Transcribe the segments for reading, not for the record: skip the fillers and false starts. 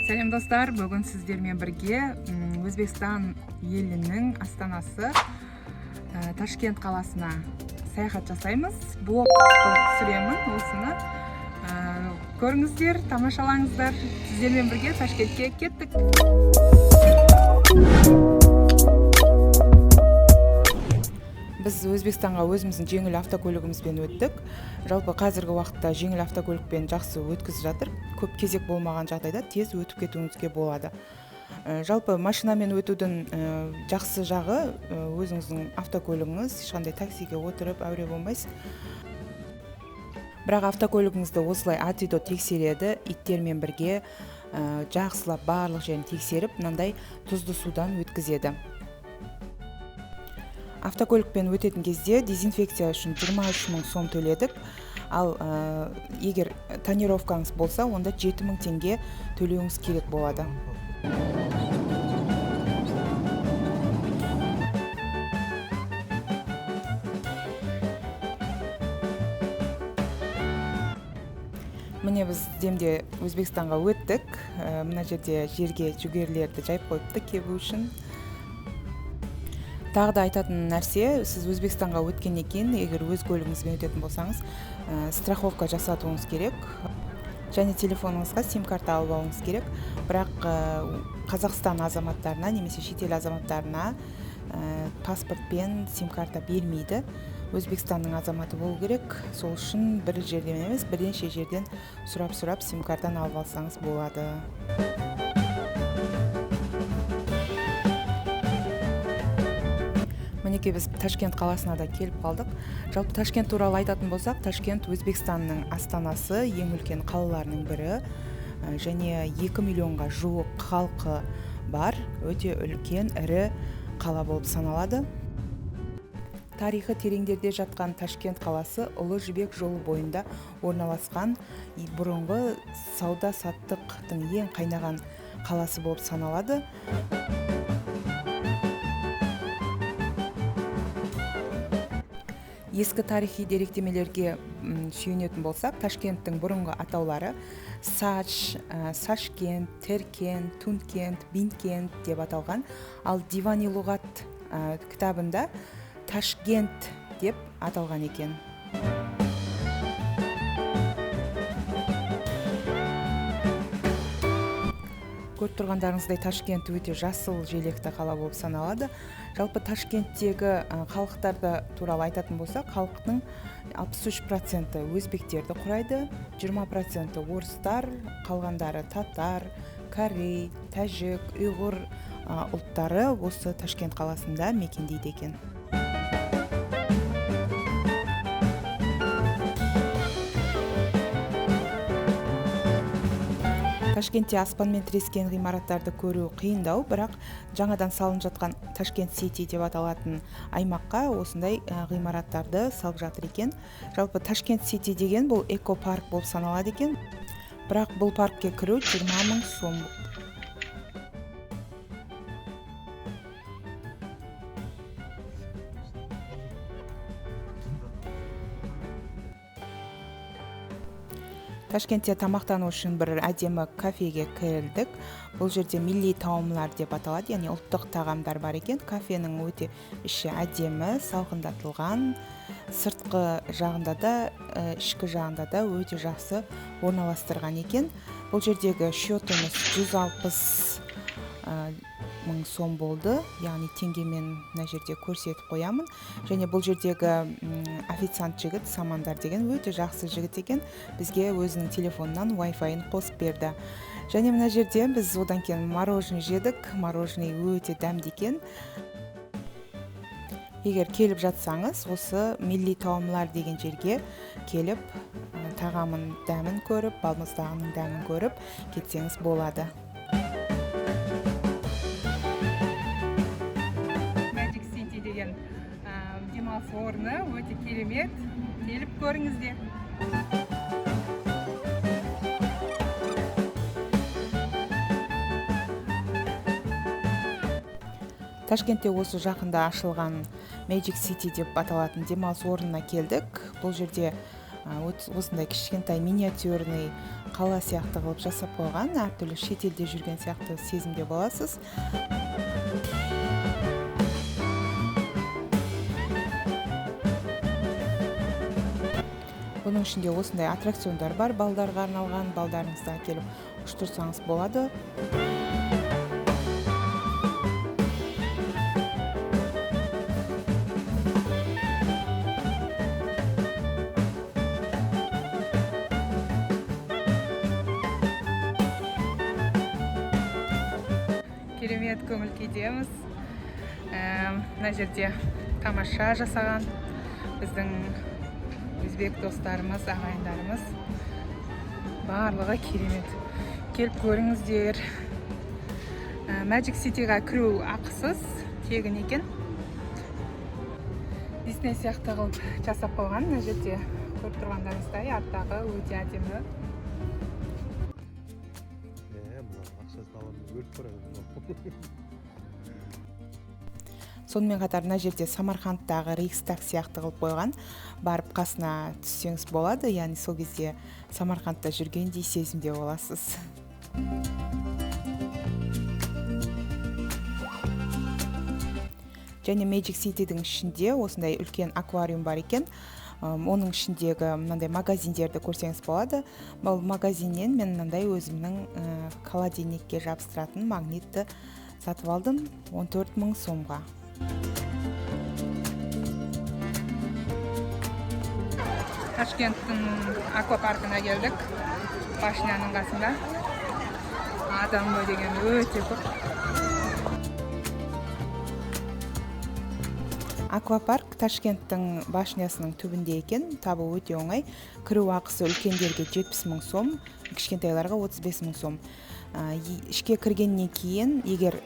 Сәлем достар, бүгін сіздермен бірге Өзбекстан елінің астанасы Ташкент қаласына саяхат жасаймыз. Блог түсіремін осыны. Көріңіздер, тамашалаңыздар. Сіздермен бірге Ташкентке кеттік. Біз Өзбекстанға өзіміздің жеңіл автокөлігімізбен өттік. Жалпы қазіргі уақытта жеңіл автокөлікпен жақсы өткізіп жатыр. Көп кезек болмаған жағдайда тез өтіп кетуіңізге болады. Жалпы машинамен өтудің жақсы жағы өзіңіздің автокөлігіңіз, ешқандай таксиге отырып әуре болмайсыз. Бірақ автокөлігіңізді осылай АТИДО тексереді, иттермен бірге жақсылап барлық жерін тексеріп, мынандай тұзды судан өткізеді. Автокөлікпен өтетін кезде дезинфекция үшін 23 000 сом төледік. Ал егер тонировкаңыз болса, онда 7 000 теңге төлеуіңіз керек болады. Міне біз демде Өзбекстанға өттік. Мына жерде жерге жүгерілерді жайып қойыпты кебу үшін. Тағы да айтатын нәрсе, сіз Өзбекстанға өткеннен кейін, егер өз көлігіңізбен өтетін болсаңыз, страховка жасатуыңыз керек. Және телефоныңызға сим-карта алып алуыңыз керек. Бірақ Қазақстан азаматтарына немесе шетел азаматтарына паспорт пен сим-карта бермейді. Өзбекстанның азаматы болу керек. Сол үшін бір жерден емес, бірнеше жерден сұрап сим-картаны алып алсаңыз болады. Мінекей біз Ташкент қаласына да келіп қалдық. Жалпы Ташкент туралы айтатын болсақ, Ташкент Өзбекстанның астанасы, ең үлкен қалаларының бірі, және 2 миллионға жуық халқы бар, өте үлкен, ірі қала болып саналады. Тарихы тереңдерде жатқан Ташкент қаласы Ұлы Жібек жолы бойында орналасқан бұрынғы сауда-саттықтың ең қайнаған қаласы болып саналады. Ескі тарихи деректемелерге сүйенетін болсақ, Ташкенттің бұрынғы атаулары Сач, Сашкент, Теркент, Тункент, Бинкент деп аталған. Ал Дивани луғат кітабында Ташкент деп аталған екен. Көріп тұрғандарыңыздай Ташкент өте жасыл желекті қала болып саналады. Жалпы Ташкенттегі халықтарды туралы айтатын болсақ, халықтың 63% өзбектерді құрайды, 20% орыстар, қалғандары татар, корей, тәжік, ұйғыр ұлттары осы Ташкент қаласында мекендейді екен. Ташкентте аспанмен тірескен ғимараттарды көру қиындау, бірақ жаңадан салынып жатқан Ташкент Сити деп аталатын аймаққа осындай ғимараттарды салып жатыр екен. Жалпы Ташкент Сити деген бұл экопарк болып саналады екен. Бірақ бұл паркке кіру 20 000 сом. Ташкентте тамақтану үшін бір әдемі кафеге кірдік. Бұл жерде милли таомлар деп аталады, яғни ұлттық тағамдар бар екен. Кафенің өте іші әдемі, салқындатылған. Сыртқы жағында да, ішкі жағында да өте жақсы орналастырған екен. Бұл жердегі счетымыз 160 000 сом болды, яғни теңгемен мына жерде көрсетіп қоямын. Және бұл жердегі официант жігіт, Самандар деген өте жақсы жігіт екен. Бізге өзінің телефонынан Wi-Fi-ын қосып берді. Және мына жерде біз одан кейін мороженое жедік. Мороженое өте дәмді екен. Егер келіп жатсаңыз, осы милли таомлар деген жерге келіп, тағамын дәмін көріп, балмұздағының дәмін көріп кетсеңіз болады. Демалыс орны өте керемет, келіп көріңіздер. Ташкентте осы жақында ашылған Magic City деп аталатын демалыс орнына келдік. Бұл жерде осындай кішкентай миниатюрный кала сыяктуу кылып жасап койгон, ар түрлүү чет элде жүрген сыяктуу сезимде боласыз. Bunun içinde осындай аттракциондар бар, балдарга арналган, балдарыңызды келип уштурсаңыз болот. Керемет көңүл күйдемиз. Мына жерде тамаша жасаган биздин өзбек достарымыз, ағайындарымыз. Барлығы керемет. Келіп көріңіздер. Magic City'ға кіру ақысыз, тегін екен. Дисней сияқты қылып жасап қойған. Мына жерде көріп тұрғандарыңыздай, арттағы өте әдемі. Сонымен қатар мына жерде Самарқандтағы Рейхстаг сияқты қылып қойған. Барып қасына түссеңіз болады, яғни сол кезде Самарқандта жүргендей сезімде боласыз. Және Magic City'дің ішінде осындай үлкен аквариум бар екен. Оның ішіндегі мынандай магазиндерді көрсеңіз болады. Бұл магазиннен мен мынандай өзімнің холодильникке жабыстыратын магнитті сатып алдым 14 000 сомға. Ташкенттің аквапаркына келдік. Башняның қасында. Адам деген өте көп. Аквапарк Ташкенттің башнясының түбінде екен. Табу өте оңай. Кіру ақысы үлкендерге 70 000 сом, кішкентайларға 35 000 сом. Ішке кіргеннен кейін, егер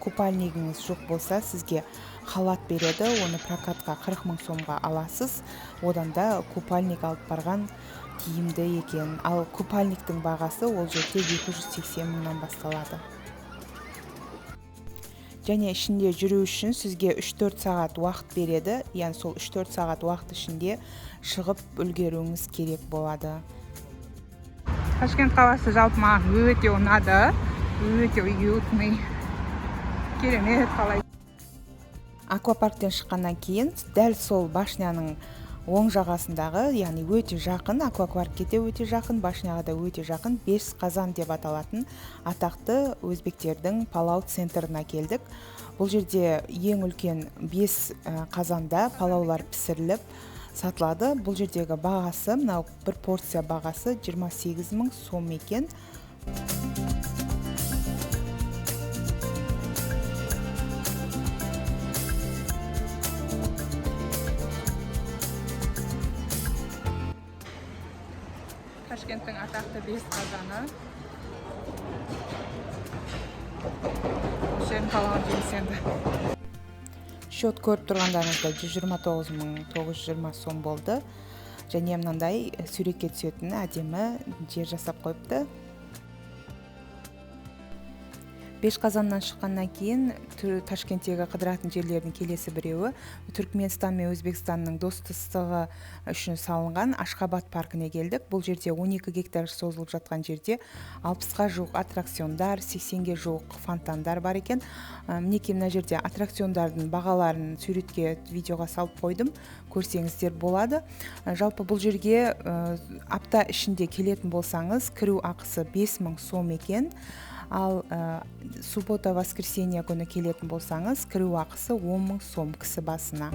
купальнигіңіз жоқ болса, сізге халат береді, оны прокатқа 40 000 сомға аласыз. Одан да купальник алып барған тиімді екен. Ал купальниктің бағасы ол жерде 280 000-нан басталады. Және ішінде жүру үшін сізге 3-4 сағат уақыт береді. Яғни сол 3-4 сағат уақыт ішінде шығып үлгеруіңіз керек болады. Ташкент қаласы жалпы маған өте ұнады. Өте уютный. Керемет қалай. Аквапарктен шыққаннан кейін дәл сол башняның оң жағасындағы, яғни өте жақын, аквапаркке де өте жақын, башняға да өте жақын, 5 қазан деп аталатын атақты өзбектердің палау центрына келдік. Бұл жерде ең үлкен 5 қазанда палаулар пісіріліп сатылады. Бұл жердегі бағасы, мынау бір порция бағасы 28 000 сом екен. Ташкенттің атақты 5 қазаны. Сен қалған жемсенді. Шот көріп тұрғандарыңызда 129 920 сом болды. Және мынандай суретке түсетін әдемі жер жасап қойыпты. 5 қазаннан шыққаннан кейін Ташкенттегі қыдыратын жерлердің келесі біреуі Түркменстан мен Өзбекстанның достастығы үшін салынған Ашхабад паркіне келдік. Бұл жерде 12 гектар созылып жатқан жерде 60-ға жуық аттракциондар, 80-ге жуық фонтандар бар екен. Мінекей мына жерде аттракциондардың бағаларын суретке, видеоға салып қойдым. Көрсеңіздер болады. Жалпы бұл жерге апта ішінде келетін болсаңыз, кіру ақысы 5 000 сом екен. Ал суббота, воскресенье күні келетін болсаңыз, кіру ақысы 10 000 сом кісі басына.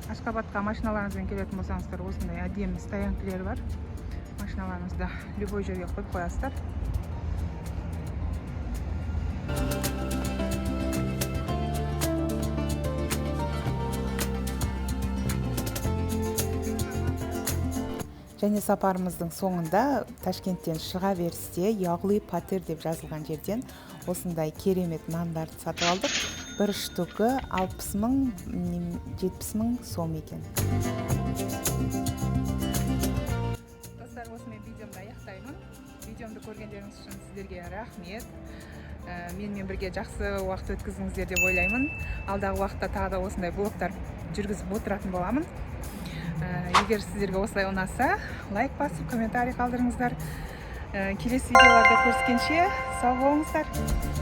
Ашхабадқа машиналарыңызбен келетін болсаңыздар, осындай әдемі стоянкілер бар. Машиналарыңызды любой жерге қойып қоясыздар. Және сапарымыздың соңында Ташкенттен шыға берісте яғли патер деп жазылған жерден осындай керемет нандарды сатып алдық. Бір штукі 60 000, 70 000 сом екен. Достар, осымен видеомды аяқтаймын. Видеомды көргендеріңіз үшін сіздерге рахмет. Менімен бірге жақсы уақыт өткіздіңіздер деп ойлаймын. Алдағы уақытта тағы да осындай блогтар жүргізіп отыратын боламын. Егер сіздерге осылай ұнаса, лайк басып, комментарий қалдырыңыздар. Келесі видеоларда көріскенше сау болыңыздар.